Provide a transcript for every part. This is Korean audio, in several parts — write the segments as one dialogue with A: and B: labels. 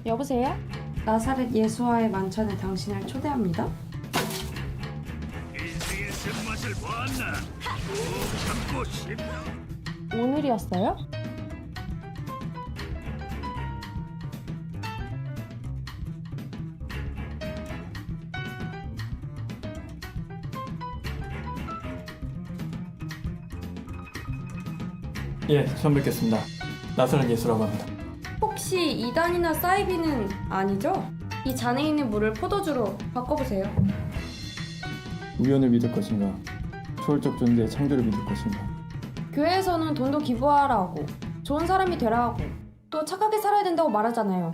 A: 여보세요? 나사렛 예수와의 만찬에 당신을 초대합니다.
B: 인생의 쓴맛을 보았나? 꼭 참고 싶나?
A: 오늘이었어요?
C: 예, 처음 뵙겠습니다. 나사렛 예수라고 합니다.
A: 혹시 이단이나 사이비는 아니죠? 이 잔에 있는 물을 포도주로 바꿔보세요.
C: 우연을 믿을 것인가? 초월적 존재의 창조를 믿을 것인가?
A: 교회에서는 돈도 기부하라 하고 좋은 사람이 되라 하고 또 착하게 살아야 된다고 말하잖아요.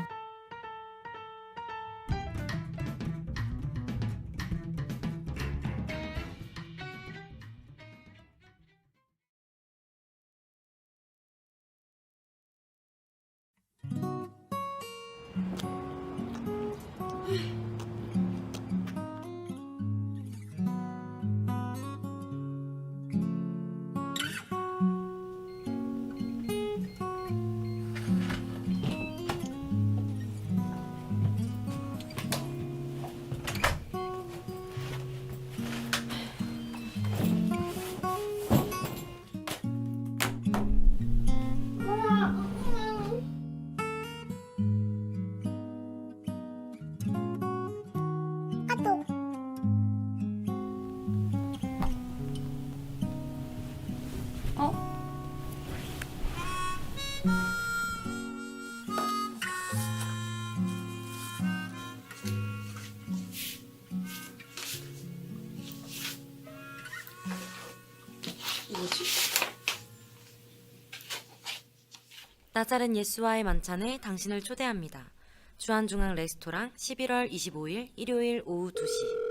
D: 나사렛 예수와의 만찬에 당신을 초대합니다. 주안중앙 레스토랑 11월 25일 일요일 오후 2시.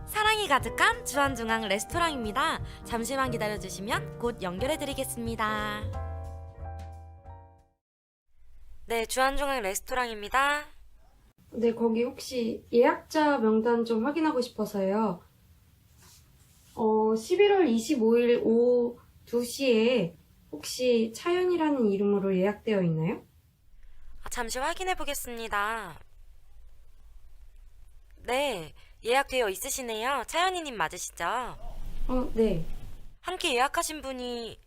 D: 사랑이 가득한 주안중앙 레스토랑입니다. 잠시만 기다려주시면 곧 연결해드리겠습니다. 네, 주안중앙 레스토랑입니다.
A: 네, 거기 혹시 예약자 명단 좀 확인하고 싶어서요. 11월 25일 오후 2시에 혹시 차연이라는 이름으로 예약되어 있나요?
D: 잠시 확인해 보겠습니다. 네, 예약되어 있으시네요. 차연이님 맞으시죠?
A: 네.
D: 함께 예약하신 분이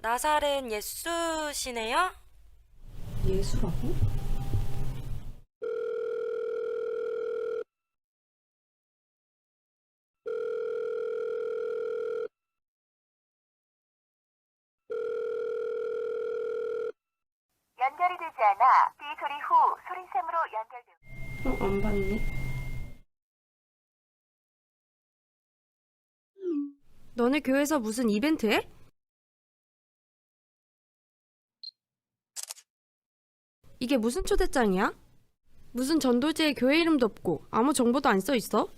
D: 나사렛 예수시네요?
A: 예수라고?
E: 연결이 되지 않아 비 소리 후 소리샘으로 연결됩니다.
A: 안 받네. 너네 교회에서 무슨 이벤트 해? 이게 무슨 초대장이야? 무슨 전도지에 교회 이름도 없고 아무 정보도 안 써 있어?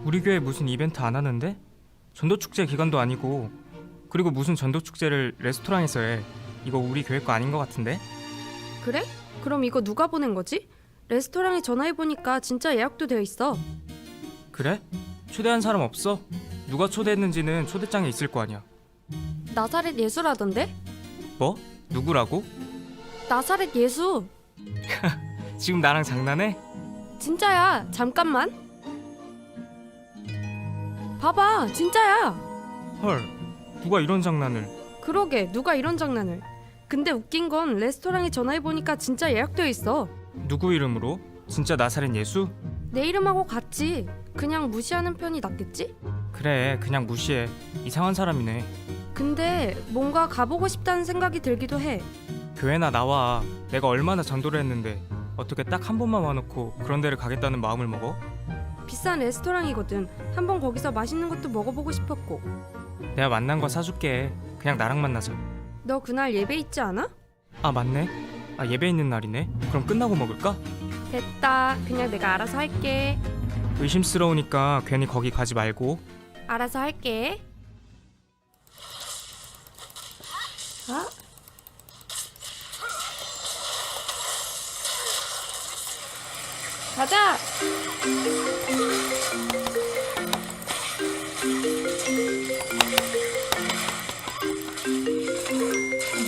F: 우리 교회 무슨 이벤트 안 하는데? 전도축제 기간도 아니고, 그리고 무슨 전도축제를 레스토랑에서 해. 이거 우리 교회 거 아닌 것 같은데?
A: 그래? 그럼 이거 누가 보낸 거지? 레스토랑에 전화해보니까 진짜 예약도 되어 있어.
F: 그래? 초대한 사람 없어? 누가 초대했는지는 초대장에 있을 거 아니야.
A: 나사렛 예수라던데?
F: 뭐? 누구라고?
A: 나사렛 예수!
F: 지금 나랑 장난해?
A: 진짜야. 잠깐만. 봐봐. 진짜야.
F: 헐, 누가 이런 장난을.
A: 그러게. 누가 이런 장난을. 근데 웃긴 건 레스토랑에 전화해보니까 진짜 예약되어 있어.
F: 누구 이름으로? 진짜 나사렛 예수?
A: 내 이름하고 같이. 그냥 무시하는 편이 낫겠지?
F: 그래, 그냥 무시해. 이상한 사람이네.
A: 근데 뭔가 가보고 싶다는 생각이 들기도 해.
F: 교회나 나와. 내가 얼마나 전도를 했는데 어떻게 딱 한 번만 와놓고 그런 데를 가겠다는 마음을 먹어?
A: 비싼 레스토랑이거든. 한번 거기서 맛있는 것도 먹어보고 싶었고.
F: 내가 만난 거 사줄게. 그냥 나랑 만나자.
A: 너 그날 예배 있지 않아?
F: 아, 맞네. 아, 예배 있는 날이네. 그럼 끝나고 먹을까?
A: 됐다. 그냥 내가 알아서 할게.
F: 의심스러우니까 괜히 거기 가지 말고.
A: 알아서 할게. 아? 가자.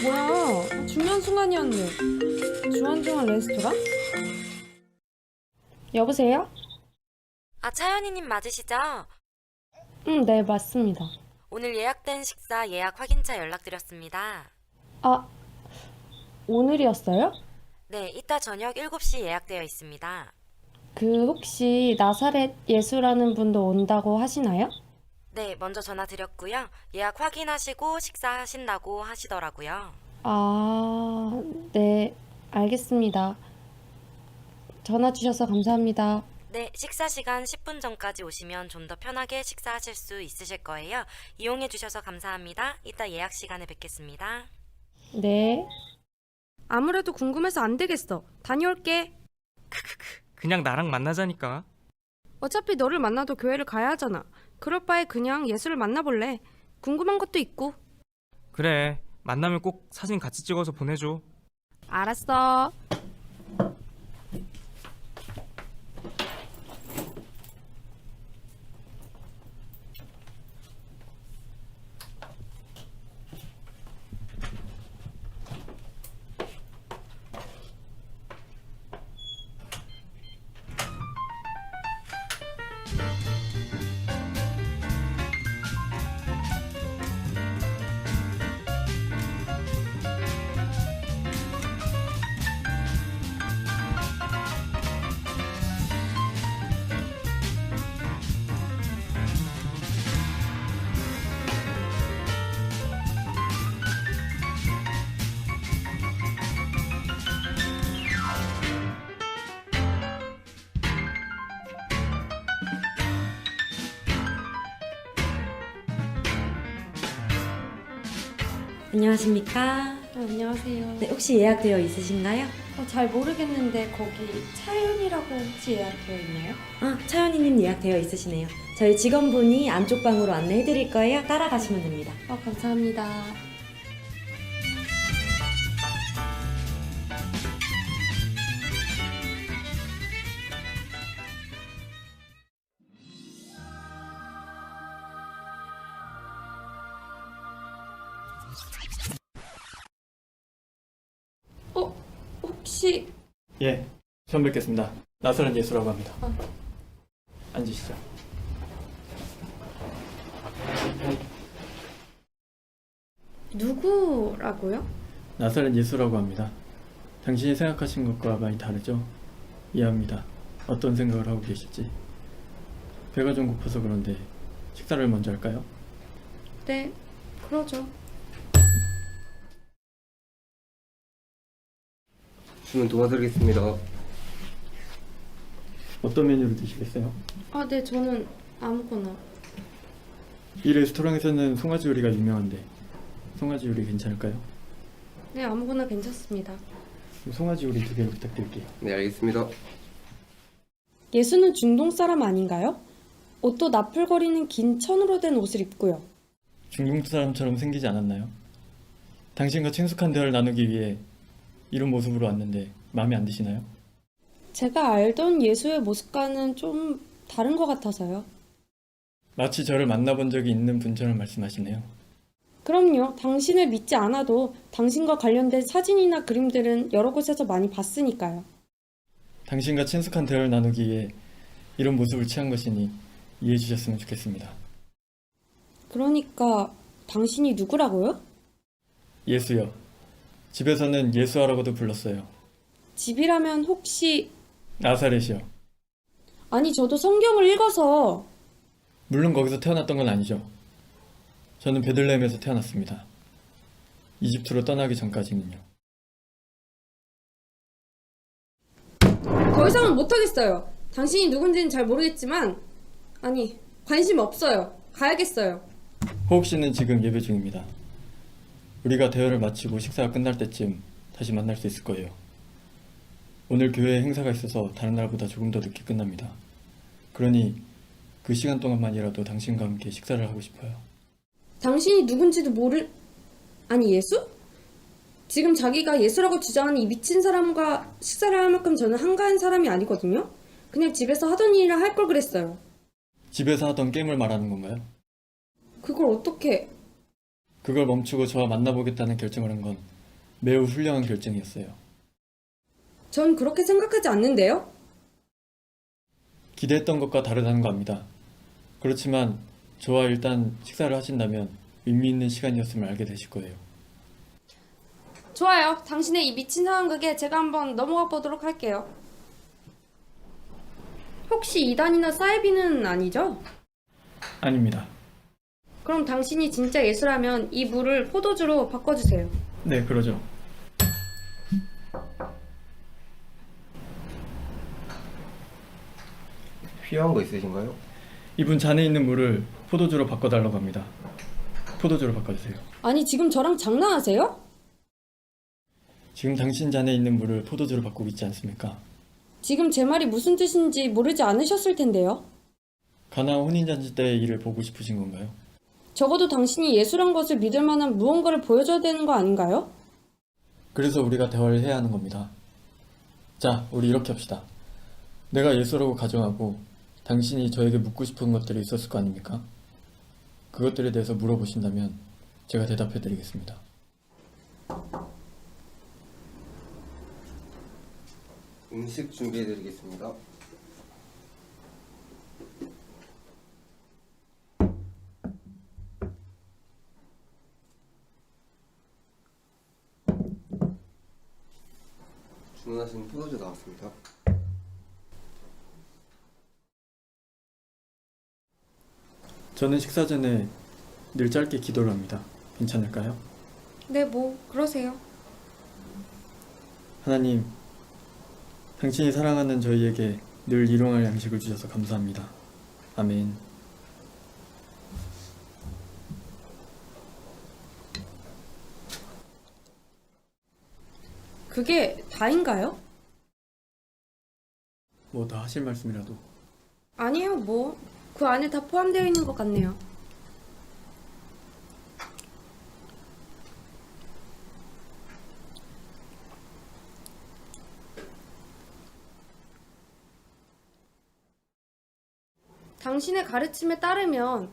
A: 뭐야? 중요한 순간이었네. 주안중앙 레스토랑? 여보세요?
D: 아, 차연이님 맞으시죠?
A: 네, 맞습니다.
D: 오늘 예약된 식사 예약 확인차 연락드렸습니다.
A: 아, 오늘이었어요?
D: 네, 이따 저녁 7시 예약되어 있습니다.
A: 혹시 나사렛 예수라는 분도 온다고 하시나요?
D: 네, 먼저 전화 드렸고요. 예약 확인하시고 식사하신다고 하시더라고요.
A: 아, 네, 알겠습니다. 전화 주셔서 감사합니다.
D: 네, 식사 시간 10분 전까지 오시면 좀 더 편하게 식사하실 수 있으실 거예요. 이용해 주셔서 감사합니다. 이따 예약 시간에 뵙겠습니다.
A: 네. 아무래도 궁금해서 안 되겠어. 다녀올게.
F: 그냥 나랑 만나자니까.
A: 어차피 너를 만나도 교회를 가야 하잖아. 그럴 바에 그냥 예수를 만나볼래. 궁금한 것도 있고.
F: 그래, 만나면 꼭 사진 같이 찍어서 보내줘.
A: 알았어.
D: 안녕하십니까?
A: 안녕하세요.
D: 네, 혹시 예약되어 있으신가요?
A: 잘 모르겠는데 거기 차윤이라고 혹시 예약되어 있나요?
D: 아, 차연이님 예약되어 있으시네요. 저희 직원분이 안쪽 방으로 안내해 드릴 거예요. 따라가시면 됩니다.
A: 감사합니다. 혹시
C: 예, 처음 뵙겠습니다. 나사렛 예수라고 합니다. 앉으시죠.
A: 누구라고요?
C: 나사렛 예수라고 합니다. 당신이 생각하신 것과 많이 다르죠? 이해합니다. 어떤 생각을 하고 계실지. 배가 좀 고파서 그런데 식사를 먼저 할까요?
A: 네, 그러죠.
G: 주문 도와드리겠습니다.
C: 어떤 메뉴를 드시겠어요?
A: 네, 저는 아무거나.
C: 이 레스토랑에서는 송아지 요리가 유명한데 송아지 요리 괜찮을까요?
A: 네, 아무거나 괜찮습니다.
C: 송아지 요리 2개를 부탁드릴게요.
G: 네, 알겠습니다.
A: 예수는 중동 사람 아닌가요? 옷도 나풀거리는 긴 천으로 된 옷을 입고요.
C: 중국 사람처럼 생기지 않았나요? 당신과 친숙한 대화를 나누기 위해 이런 모습으로 왔는데 마음에 안 드시나요?
A: 제가 알던 예수의 모습과는 좀 다른 것 같아서요.
C: 마치 저를 만나본 적이 있는 분처럼 말씀하시네요.
A: 그럼요. 당신을 믿지 않아도 당신과 관련된 사진이나 그림들은 여러 곳에서 많이 봤으니까요.
C: 당신과 친숙한 대화를 나누기 위해 이런 모습을 취한 것이니 이해해 주셨으면 좋겠습니다.
A: 그러니까 당신이 누구라고요?
C: 예수요. 집에서는 예수하라고도 불렀어요.
A: 집이라면 혹시...
C: 나사렛이요.
A: 아니, 저도 성경을 읽어서...
C: 물론 거기서 태어났던 건 아니죠. 저는 베들레헴에서 태어났습니다. 이집트로 떠나기 전까지는요.
A: 더 이상은 못하겠어요. 당신이 누군지는 잘 모르겠지만... 아니, 관심 없어요. 가야겠어요.
C: 호옥 씨는 지금 예배 중입니다. 우리가 대화를 마치고 식사가 끝날 때쯤 다시 만날 수 있을 거예요. 오늘 교회에 행사가 있어서 다른 날보다 조금 더 늦게 끝납니다. 그러니 그 시간 동안만이라도 당신과 함께 식사를 하고 싶어요.
A: 당신이 누군지도 아니 예수? 지금 자기가 예수라고 주장하는 이 미친 사람과 식사를 할 만큼 저는 한가한 사람이 아니거든요. 그냥 집에서 하던 일이라 할 걸 그랬어요.
C: 집에서 하던 게임을 말하는 건가요?
A: 그걸 어떻게...
C: 그걸 멈추고 저와 만나보겠다는 결정을 한 건 매우 훌륭한 결정이었어요.
A: 전 그렇게 생각하지 않는데요?
C: 기대했던 것과 다르다는 거 압니다. 그렇지만 저와 일단 식사를 하신다면 의미 있는 시간이었음을 알게 되실 거예요.
A: 좋아요. 당신의 이 미친 상황극에 제가 한번 넘어가 보도록 할게요. 혹시 이단이나 사이비는 아니죠?
C: 아닙니다.
A: 그럼 당신이 진짜 예수라면 이 물을 포도주로 바꿔주세요.
C: 네, 그러죠.
G: 필요한 거 있으신가요?
C: 이분 잔에 있는 물을 포도주로 바꿔달라고 합니다. 포도주로 바꿔주세요.
A: 아니 지금 저랑 장난하세요?
C: 지금 당신 잔에 있는 물을 포도주로 바꾸고 있지 않습니까?
A: 지금 제 말이 무슨 뜻인지 모르지 않으셨을 텐데요.
C: 가나안 혼인잔치 때의 일을 보고 싶으신 건가요?
A: 적어도 당신이 예수란 것을 믿을 만한 무언가를 보여줘야 되는 거 아닌가요?
C: 그래서 우리가 대화를 해야 하는 겁니다. 자, 우리 이렇게 합시다. 내가 예수라고 가정하고 당신이 저에게 묻고 싶은 것들이 있었을 거 아닙니까? 그것들에 대해서 물어보신다면 제가 대답해 드리겠습니다.
G: 음식 준비해 드리겠습니다. 주문하신 포도주 나왔습니다.
C: 저는 식사 전에 늘 짧게 기도를 합니다. 괜찮을까요?
A: 네, 그러세요.
C: 하나님, 당신이 사랑하는 저희에게 늘 일용할 양식을 주셔서 감사합니다. 아멘.
A: 그게 다인가요?
C: 뭐 더 하실 말씀이라도.
A: 아니요, 그 안에 다 포함되어 있는 것 같네요. 당신의 가르침에 따르면,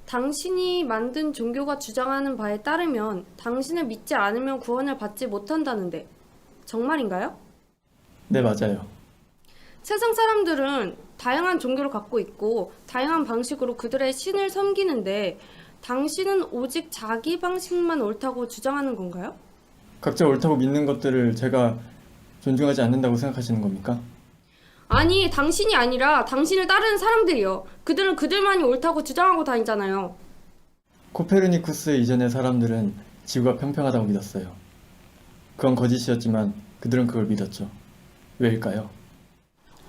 A: 당신이 만든 종교가 주장하는 바에 따르면 당신을 믿지 않으면 구원을 받지 못한다는데 정말인가요?
C: 네, 맞아요.
A: 세상 사람들은 다양한 종교를 갖고 있고 다양한 방식으로 그들의 신을 섬기는데 당신은 오직 자기 방식만 옳다고 주장하는 건가요?
C: 각자 옳다고 믿는 것들을 제가 존중하지 않는다고 생각하시는 겁니까?
A: 아니, 당신이 아니라 당신을 따르는 사람들이요. 그들은 그들만이 옳다고 주장하고 다니잖아요.
C: 코페르니쿠스 이전의 사람들은 지구가 평평하다고 믿었어요. 그건 거짓이었지만 그들은 그걸 믿었죠. 왜일까요?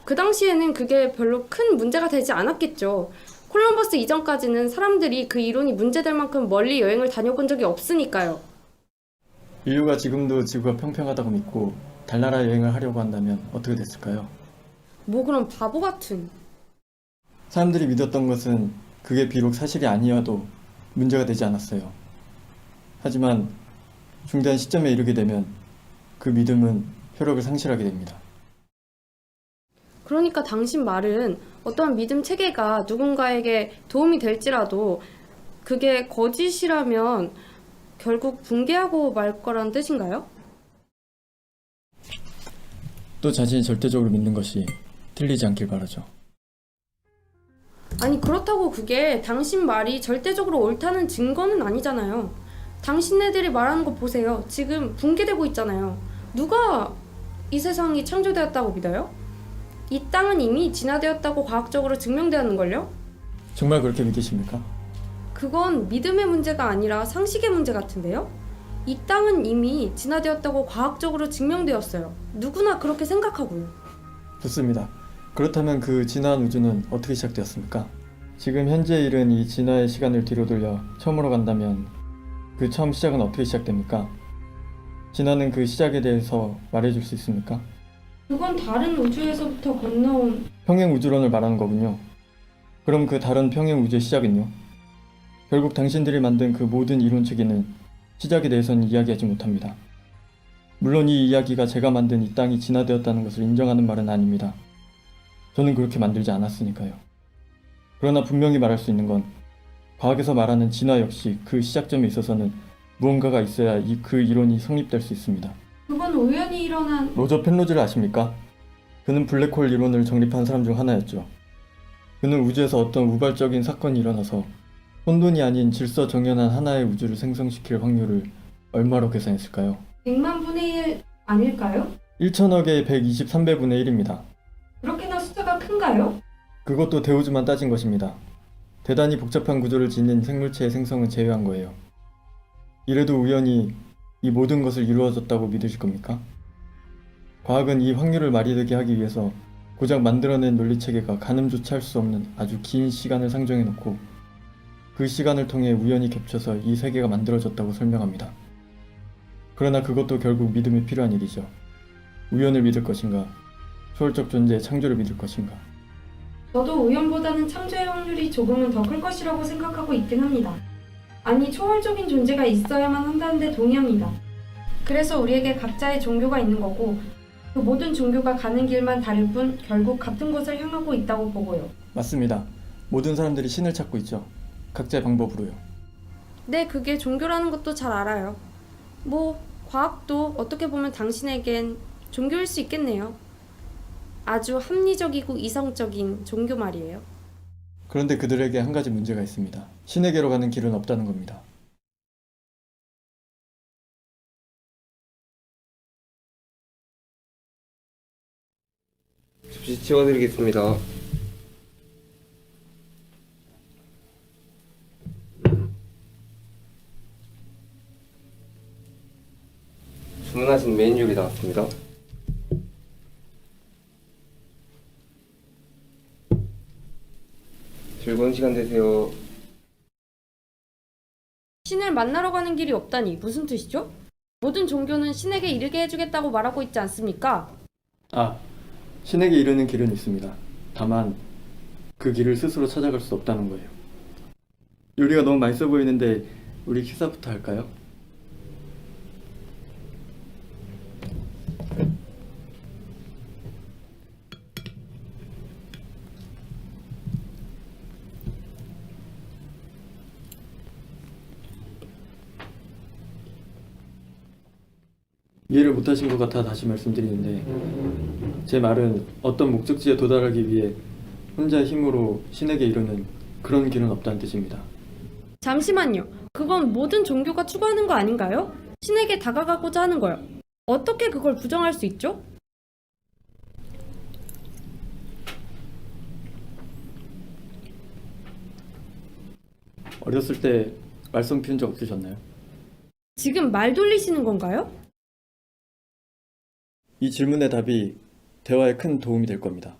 A: 그 당시에는 그게 별로 큰 문제가 되지 않았겠죠. 콜럼버스 이전까지는 사람들이 그 이론이 문제될 만큼 멀리 여행을 다녀본 적이 없으니까요.
C: 인류가 지금도 지구가 평평하다고 믿고 달나라 여행을 하려고 한다면 어떻게 됐을까요?
A: 그런 바보 같은.
C: 사람들이 믿었던 것은 그게 비록 사실이 아니어도 문제가 되지 않았어요. 하지만 중대한 시점에 이르게 되면 그 믿음은 효력을 상실하게 됩니다.
A: 그러니까 당신 말은 어떠한 믿음 체계가 누군가에게 도움이 될지라도 그게 거짓이라면 결국 붕괴하고 말 거란 뜻인가요?
C: 또 자신이 절대적으로 믿는 것이 틀리지 않길 바라죠.
A: 아니, 그렇다고 그게 당신 말이 절대적으로 옳다는 증거는 아니잖아요. 당신네들이 말하는 거 보세요. 지금 붕괴되고 있잖아요. 누가 이 세상이 창조되었다고 믿어요? 이 땅은 이미 진화되었다고 과학적으로 증명되었는걸요?
C: 정말 그렇게 믿으십니까?
A: 그건 믿음의 문제가 아니라 상식의 문제 같은데요? 이 땅은 이미 진화되었다고 과학적으로 증명되었어요. 누구나 그렇게 생각하고요.
C: 좋습니다. 그렇다면 그 진화한 우주는 어떻게 시작되었습니까? 지금 현재 이른 이 진화의 시간을 뒤로 돌려 처음으로 간다면 그 처음 시작은 어떻게 시작됩니까? 진화는 그 시작에 대해서 말해줄 수 있습니까?
A: 그건 다른 우주에서부터 건너온
C: 평행 우주론을 말하는 거군요. 그럼 그 다른 평행 우주의 시작은요? 결국 당신들이 만든 그 모든 이론 체계는 시작에 대해서는 이야기하지 못합니다. 물론 이 이야기가 제가 만든 이 땅이 진화되었다는 것을 인정하는 말은 아닙니다. 저는 그렇게 만들지 않았으니까요. 그러나 분명히 말할 수 있는 건 과학에서 말하는 진화 역시 그 시작점에 있어서는 무언가가 있어야 그 이론이 성립될 수 있습니다.
A: 그건 우연히 일어난
C: 로저 펜로즈를 아십니까? 그는 블랙홀 이론을 정립한 사람 중 하나였죠. 그는 우주에서 어떤 우발적인 사건이 일어나서 혼돈이 아닌 질서정연한 하나의 우주를 생성시킬 확률을 얼마로 계산했을까요?
A: 100만 분의 1 아닐까요?
C: 1천억의 123배분의 1입니다.
A: 그렇게나 숫자가 큰가요?
C: 그것도 대우주만 따진 것입니다. 대단히 복잡한 구조를 지닌 생물체의 생성은 제외한 거예요. 이래도 우연히 이 모든 것을 이루어졌다고 믿으실 겁니까? 과학은 이 확률을 말이 되게 하기 위해서 고작 만들어낸 논리체계가 가늠조차 할 수 없는 아주 긴 시간을 상정해놓고 그 시간을 통해 우연히 겹쳐서 이 세계가 만들어졌다고 설명합니다. 그러나 그것도 결국 믿음이 필요한 일이죠. 우연을 믿을 것인가, 초월적 존재의 창조를 믿을 것인가.
A: 저도 우연보다는 창조의 확률이 조금은 더 클 것이라고 생각하고 있긴 합니다. 아니, 초월적인 존재가 있어야만 한다는데 동의합니다. 그래서 우리에게 각자의 종교가 있는 거고 그 모든 종교가 가는 길만 다를 뿐 결국 같은 곳을 향하고 있다고 보고요.
C: 맞습니다. 모든 사람들이 신을 찾고 있죠. 각자의 방법으로요.
A: 네, 그게 종교라는 것도 잘 알아요. 뭐 과학도 어떻게 보면 당신에겐 종교일 수 있겠네요. 아주 합리적이고 이성적인 종교 말이에요.
C: 그런데 그들에게 한 가지 문제가 있습니다. 신에게로 가는 길은 없다는 겁니다.
G: 접시 치워드리겠습니다. 주문하신 메인 요리 나왔습니다. 즐거운 시간 되세요.
A: 신을 만나러 가는 길이 없다니 무슨 뜻이죠? 모든 종교는 신에게 이르게 해주겠다고 말하고 있지 않습니까?
C: 신에게 이르는 길은 있습니다. 다만 그 길을 스스로 찾아갈 수 없다는 거예요. 요리가 너무 맛있어 보이는데 우리 식사부터 할까요? 이해를 못하신 것 같아 다시 말씀드리는데 제 말은 어떤 목적지에 도달하기 위해 혼자 힘으로 신에게 이르는 그런 길은 없다는 뜻입니다.
A: 잠시만요. 그건 모든 종교가 추구하는 거 아닌가요? 신에게 다가가고자 하는 거요. 어떻게 그걸 부정할 수 있죠?
C: 어렸을 때 말썽 피운 적 없으셨나요?
A: 지금 말 돌리시는 건가요?
C: 이 질문의 답이 대화에 큰 도움이 될 겁니다.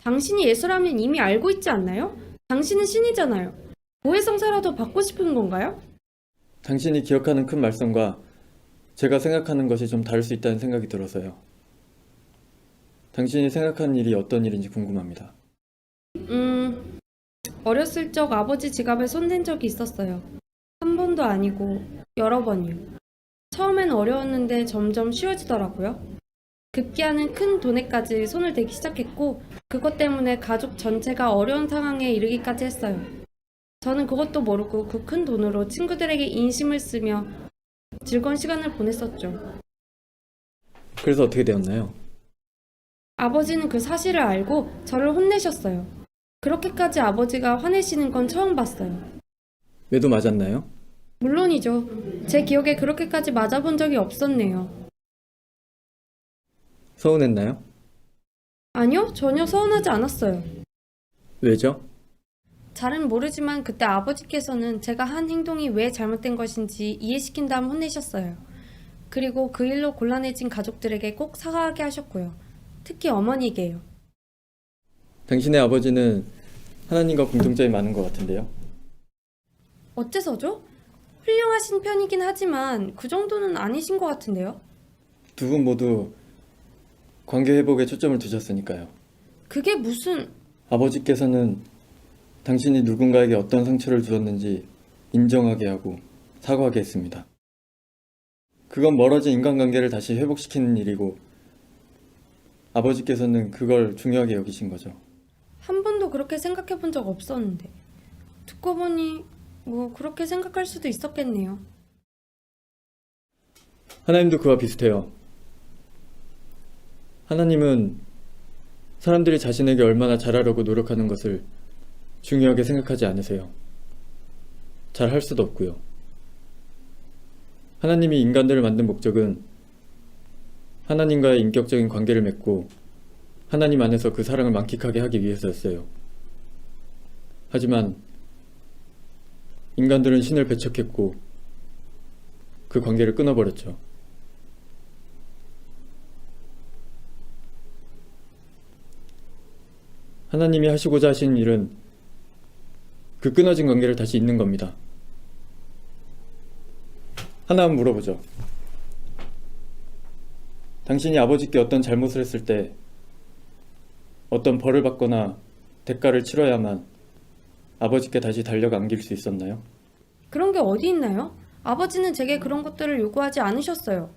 A: 당신이 예수라면 이미 알고 있지 않나요? 당신은 신이잖아요. 고해성사라도 받고 싶은 건가요?
C: 당신이 기억하는 큰 말썽과 제가 생각하는 것이 좀 다를 수 있다는 생각이 들어서요. 당신이 생각하는 일이 어떤 일인지 궁금합니다.
A: 어렸을 적 아버지 지갑에 손댄 적이 있었어요. 한 번도 아니고 여러 번이요. 처음엔 어려웠는데 점점 쉬워지더라고요. 급기야는 큰 돈에까지 손을 대기 시작했고 그것 때문에 가족 전체가 어려운 상황에 이르기까지 했어요. 저는 그것도 모르고 그 큰 돈으로 친구들에게 인심을 쓰며 즐거운 시간을 보냈었죠.
C: 그래서 어떻게 되었나요?
A: 아버지는 그 사실을 알고 저를 혼내셨어요. 그렇게까지 아버지가 화내시는 건 처음 봤어요.
C: 매도 맞았나요?
A: 물론이죠. 제 기억에 그렇게까지 맞아본 적이 없었네요.
C: 서운했나요?
A: 아니요, 전혀 서운하지 않았어요.
C: 왜죠?
A: 잘은 모르지만 그때 아버지께서는 제가 한 행동이 왜 잘못된 것인지 이해시킨 다음 혼내셨어요. 그리고 그 일로 곤란해진 가족들에게 꼭 사과하게 하셨고요. 특히 어머니에게요.
C: 당신의 아버지는 하나님과 공통점이 많은 것 같은데요.
A: 어째서죠? 훌륭하신 편이긴 하지만 그 정도는 아니신 것 같은데요.
C: 두 분 모두 관계 회복에 초점을 두셨으니까요.
A: 그게 무슨...
C: 아버지께서는 당신이 누군가에게 어떤 상처를 주었는지 인정하게 하고 사과하게 했습니다. 그건 멀어진 인간관계를 다시 회복시키는 일이고 아버지께서는 그걸 중요하게 여기신 거죠.
A: 한 번도 그렇게 생각해 본 적 없었는데 듣고 보니 뭐 그렇게 생각할 수도 있었겠네요.
C: 하나님도 그와 비슷해요. 하나님은 사람들이 자신에게 얼마나 잘하려고 노력하는 것을 중요하게 생각하지 않으세요. 잘할 수도 없고요. 하나님이 인간들을 만든 목적은 하나님과의 인격적인 관계를 맺고 하나님 안에서 그 사랑을 만끽하게 하기 위해서였어요. 하지만 인간들은 신을 배척했고 그 관계를 끊어버렸죠. 하나님이 하시고자 하시는 일은 그 끊어진 관계를 다시 잇는 겁니다. 하나 한번 물어보죠. 당신이 아버지께 어떤 잘못을 했을 때 어떤 벌을 받거나 대가를 치러야만 아버지께 다시 달려가 안길 수 있었나요?
A: 그런 게 어디 있나요? 아버지는 제게 그런 것들을 요구하지 않으셨어요.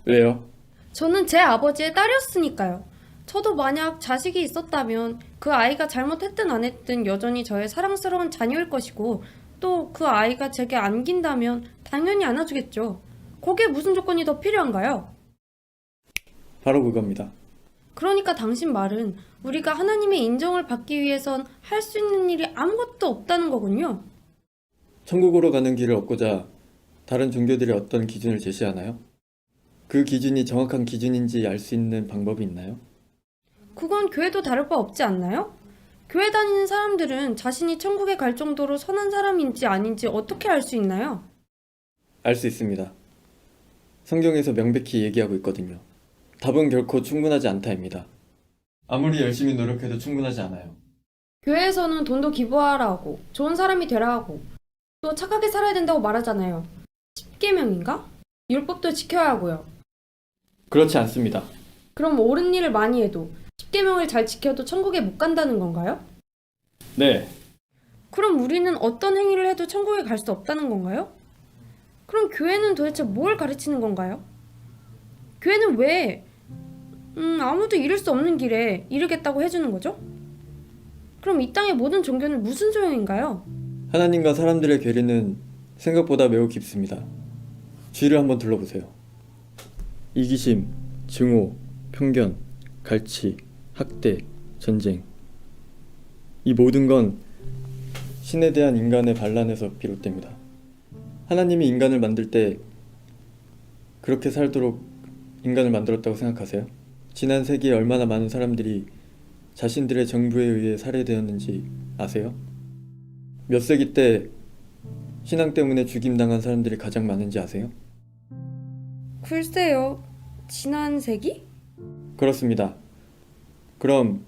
C: 왜요?
A: 저는 제 아버지의 딸이었으니까요. 저도 만약 자식이 있었다면 그 아이가 잘못했든 안 했든 여전히 저의 사랑스러운 자녀일 것이고 또 그 아이가 제게 안긴다면 당연히 안아주겠죠. 거기에 무슨 조건이 더 필요한가요?
C: 바로 그겁니다.
A: 그러니까 당신 말은 우리가 하나님의 인정을 받기 위해선 할 수 있는 일이 아무것도 없다는 거군요.
C: 천국으로 가는 길을 얻고자 다른 종교들이 어떤 기준을 제시하나요? 그 기준이 정확한 기준인지 알 수 있는 방법이 있나요?
A: 그건 교회도 다를 바 없지 않나요? 교회 다니는 사람들은 자신이 천국에 갈 정도로 선한 사람인지 아닌지 어떻게 알 수 있나요?
C: 알 수 있습니다. 성경에서 명백히 얘기하고 있거든요. 답은 결코 충분하지 않다입니다. 아무리 열심히 노력해도 충분하지 않아요.
A: 교회에서는 돈도 기부하라 하고 좋은 사람이 되라 하고 또 착하게 살아야 된다고 말하잖아요. 10계명인가? 율법도 지켜야 하고요.
C: 그렇지 않습니다.
A: 그럼 옳은 일을 많이 해도 10계명을 잘 지켜도 천국에 못 간다는 건가요?
C: 네,
A: 그럼 우리는 어떤 행위를 해도 천국에 갈 수 없다는 건가요? 그럼 교회는 도대체 뭘 가르치는 건가요? 교회는 왜 아무도 이룰 수 없는 길에 이르겠다고 해주는 거죠? 그럼 이 땅의 모든 종교는 무슨 소용인가요?
C: 하나님과 사람들의 괴리는 생각보다 매우 깊습니다. 주위를 한번 둘러보세요. 이기심, 증오, 편견, 갈치, 학대, 전쟁. 이 모든 건 신에 대한 인간의 반란에서 비롯됩니다. 하나님이 인간을 만들 때 그렇게 살도록 인간을 만들었다고 생각하세요? 지난 세기에 얼마나 많은 사람들이 자신들의 정부에 의해 살해되었는지 아세요? 몇 세기 때 신앙 때문에 죽임당한 사람들이 가장 많은지 아세요?
A: 글쎄요. 지난 세기?
C: 그렇습니다. 그럼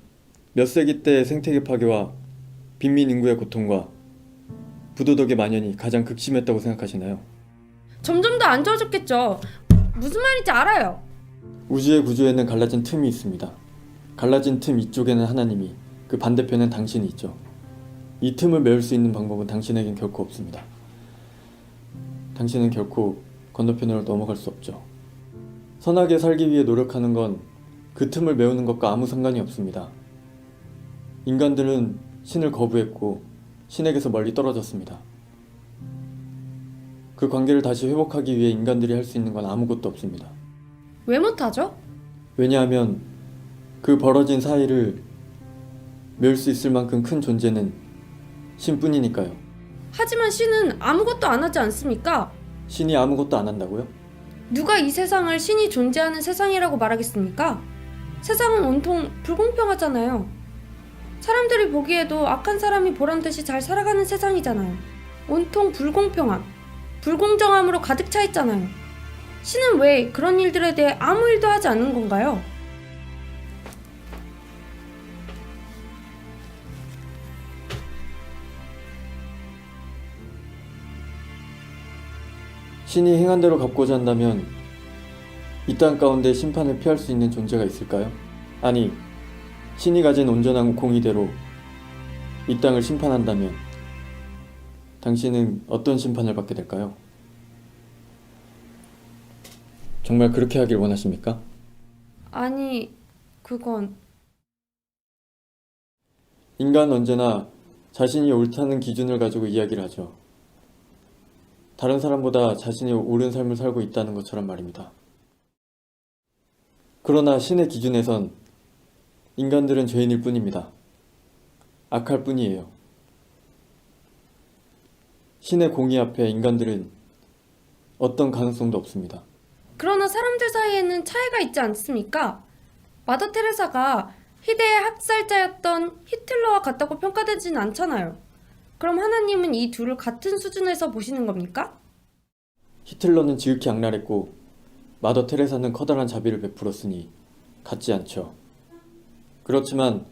C: 몇 세기 때 생태계 파괴와 빈민 인구의 고통과 부도덕의 만연이 가장 극심했다고 생각하시나요?
A: 점점 더 안 좋아졌겠죠. 무슨 말인지 알아요.
C: 우주의 구조에는 갈라진 틈이 있습니다. 갈라진 틈 이쪽에는 하나님이, 그 반대편엔 당신이 있죠. 이 틈을 메울 수 있는 방법은 당신에겐 결코 없습니다. 당신은 결코 건너편으로 넘어갈 수 없죠. 선하게 살기 위해 노력하는 건 그 틈을 메우는 것과 아무 상관이 없습니다. 인간들은 신을 거부했고 신에게서 멀리 떨어졌습니다. 그 관계를 다시 회복하기 위해 인간들이 할 수 있는 건 아무것도 없습니다.
A: 왜 못하죠?
C: 왜냐하면 그 벌어진 사이를 메울 수 있을 만큼 큰 존재는 신뿐이니까요.
A: 하지만 신은 아무것도 안 하지 않습니까?
C: 신이 아무것도 안 한다고요?
A: 누가 이 세상을 신이 존재하는 세상이라고 말하겠습니까? 세상은 온통 불공평하잖아요. 사람들이 보기에도 악한 사람이 보란듯이 잘 살아가는 세상이잖아요. 온통 불공평함, 불공정함으로 가득 차 있잖아요. 신은 왜 그런 일들에 대해 아무 일도 하지 않는 건가요?
C: 신이 행한 대로 갚고자 한다면 이 땅 가운데 심판을 피할 수 있는 존재가 있을까요? 아니, 신이 가진 온전한 공의대로 이 땅을 심판한다면 당신은 어떤 심판을 받게 될까요? 정말 그렇게 하길 원하십니까?
A: 아니, 그건
C: 인간은 언제나 자신이 옳다는 기준을 가지고 이야기를 하죠. 다른 사람보다 자신이 옳은 삶을 살고 있다는 것처럼 말입니다. 그러나 신의 기준에선 인간들은 죄인일 뿐입니다. 악할 뿐이에요. 신의 공의 앞에 인간들은 어떤 가능성도 없습니다.
A: 그러나 사람들 사이에는 차이가 있지 않습니까? 마더 테레사가 희대의 학살자였던 히틀러와 같다고 평가되진 않잖아요. 그럼 하나님은 이 둘을 같은 수준에서 보시는 겁니까?
C: 히틀러는 지극히 악랄했고 마더 테레사는 커다란 자비를 베풀었으니 같지 않죠. 그렇지만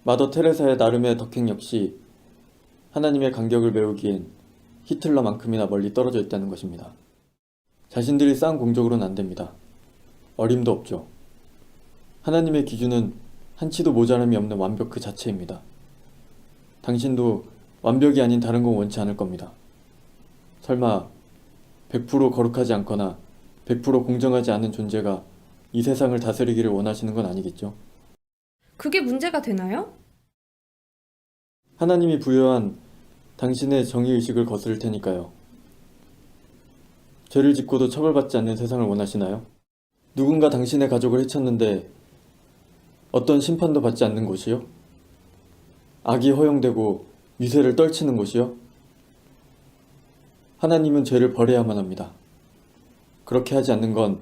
C: 마더 테레사의 나름의 덕행 역시 하나님의 간격을 메우기엔 히틀러만큼이나 멀리 떨어져 있다는 것입니다. 자신들이 쌓은 공적으로는 안 됩니다. 어림도 없죠. 하나님의 기준은 한치도 모자람이 없는 완벽 그 자체입니다. 당신도 완벽이 아닌 다른 건 원치 않을 겁니다. 설마 100% 거룩하지 않거나 100% 공정하지 않은 존재가 이 세상을 다스리기를 원하시는 건 아니겠죠?
A: 그게 문제가 되나요?
C: 하나님이 부여한 당신의 정의의식을 거스를 테니까요. 죄를 짓고도 처벌받지 않는 세상을 원하시나요? 누군가 당신의 가족을 해쳤는데 어떤 심판도 받지 않는 곳이요? 악이 허용되고 위세를 떨치는 곳이요? 하나님은 죄를 벌해야만 합니다. 그렇게 하지 않는 건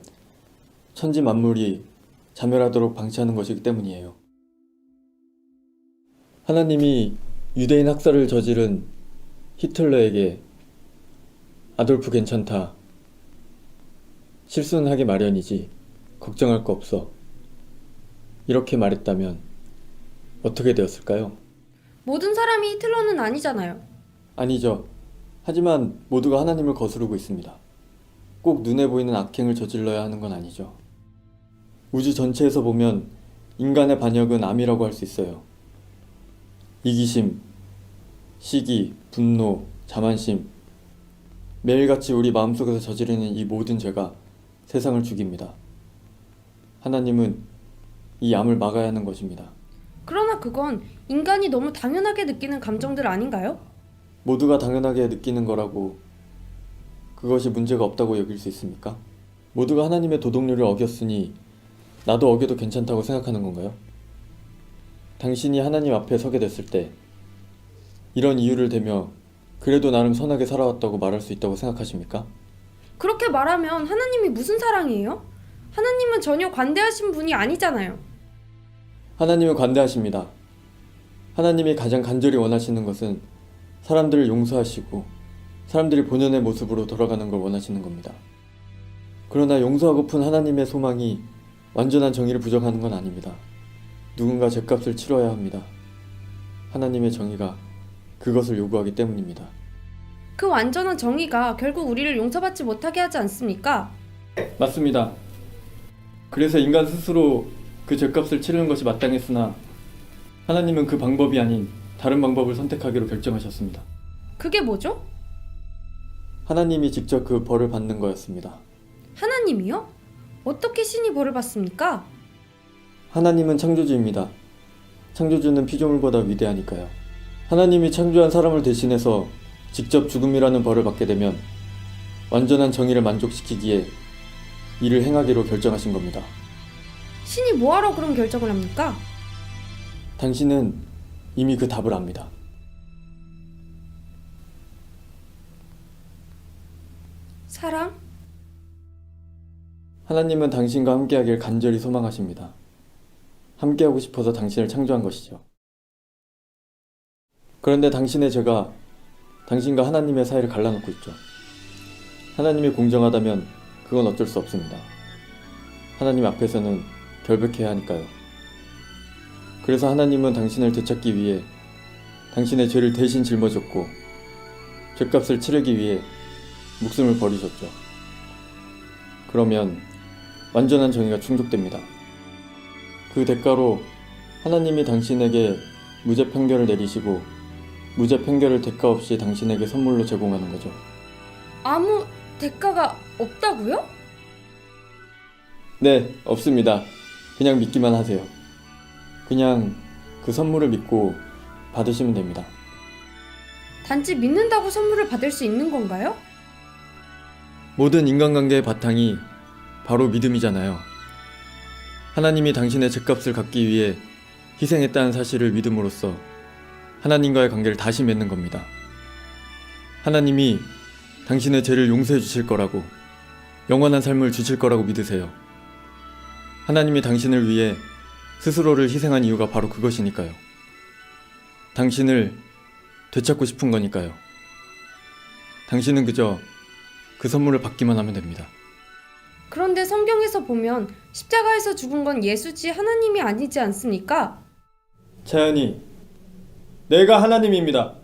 C: 천지 만물이 자멸하도록 방치하는 것이기 때문이에요. 하나님이 유대인 학살을 저지른 히틀러에게 아돌프 괜찮다. 실수는 하기 마련이지. 걱정할 거 없어. 이렇게 말했다면 어떻게 되었을까요?
A: 모든 사람이 히틀러는 아니잖아요.
C: 아니죠. 하지만 모두가 하나님을 거스르고 있습니다. 꼭 눈에 보이는 악행을 저질러야 하는 건 아니죠. 우주 전체에서 보면 인간의 반역은 암이라고 할 수 있어요. 이기심, 시기, 분노, 자만심, 매일같이 우리 마음속에서 저지르는 이 모든 죄가 세상을 죽입니다. 하나님은 이 암을 막아야 하는 것입니다.
A: 그러나 그건 인간이 너무 당연하게 느끼는 감정들 아닌가요?
C: 모두가 당연하게 느끼는 거라고 그것이 문제가 없다고 여길 수 있습니까? 모두가 하나님의 도덕률을 어겼으니 나도 어겨도 괜찮다고 생각하는 건가요? 당신이 하나님 앞에 서게 됐을 때 이런 이유를 대며 그래도 나름 선하게 살아왔다고 말할 수 있다고 생각하십니까?
A: 그렇게 말하면 하나님이 무슨 사랑이에요? 하나님은 전혀 관대하신 분이 아니잖아요.
C: 하나님은 관대하십니다. 하나님이 가장 간절히 원하시는 것은 사람들을 용서하시고 사람들이 본연의 모습으로 돌아가는 걸 원하시는 겁니다. 그러나 용서하고픈 하나님의 소망이 완전한 정의를 부정하는 건 아닙니다. 누군가 죗값을 치러야 합니다. 하나님의 정의가 그것을 요구하기 때문입니다.
A: 그 완전한 정의가 결국 우리를 용서받지 못하게 하지 않습니까?
C: 맞습니다. 그래서 인간 스스로 그 죗값을 치르는 것이 마땅했으나 하나님은 그 방법이 아닌 다른 방법을 선택하기로 결정하셨습니다.
A: 그게 뭐죠?
C: 하나님이 직접 그 벌을 받는 거였습니다.
A: 하나님이요? 어떻게 신이 벌을 받습니까?
C: 하나님은 창조주입니다. 창조주는 피조물보다 위대하니까요. 하나님이 창조한 사람을 대신해서 직접 죽음이라는 벌을 받게 되면 완전한 정의를 만족시키기에 이를 행하기로 결정하신 겁니다.
A: 신이 뭐하러 그런 결정을 합니까?
C: 당신은 이미 그 답을 압니다.
A: 사랑?
C: 하나님은 당신과 함께하길 간절히 소망하십니다. 함께하고 싶어서 당신을 창조한 것이죠. 그런데 당신의 죄가 당신과 하나님의 사이를 갈라놓고 있죠. 하나님이 공정하다면 그건 어쩔 수 없습니다. 하나님 앞에서는 결백해야 하니까요. 그래서 하나님은 당신을 되찾기 위해 당신의 죄를 대신 짊어졌고 죄값을 치르기 위해 목숨을 버리셨죠. 그러면 완전한 정의가 충족됩니다. 그 대가로 하나님이 당신에게 무죄 판결을 내리시고 무죄 판결을 대가 없이 당신에게 선물로 제공하는 거죠.
A: 아무 대가가 없다고요?
C: 네, 없습니다. 그냥 믿기만 하세요. 그냥 그 선물을 믿고 받으시면 됩니다.
A: 단지 믿는다고 선물을 받을 수 있는 건가요?
C: 모든 인간관계의 바탕이 바로 믿음이잖아요. 하나님이 당신의 죄값을 갚기 위해 희생했다는 사실을 믿음으로써 하나님과의 관계를 다시 맺는 겁니다. 하나님이 당신의 죄를 용서해 주실 거라고, 영원한 삶을 주실 거라고 믿으세요. 하나님이 당신을 위해 스스로를 희생한 이유가 바로 그것이니까요. 당신을 되찾고 싶은 거니까요. 당신은 그저 그 선물을 받기만 하면 됩니다.
A: 그런데 성경에서 보면 십자가에서 죽은 건 예수지 하나님이 아니지 않습니까?
C: 차연이, 내가 하나님입니다.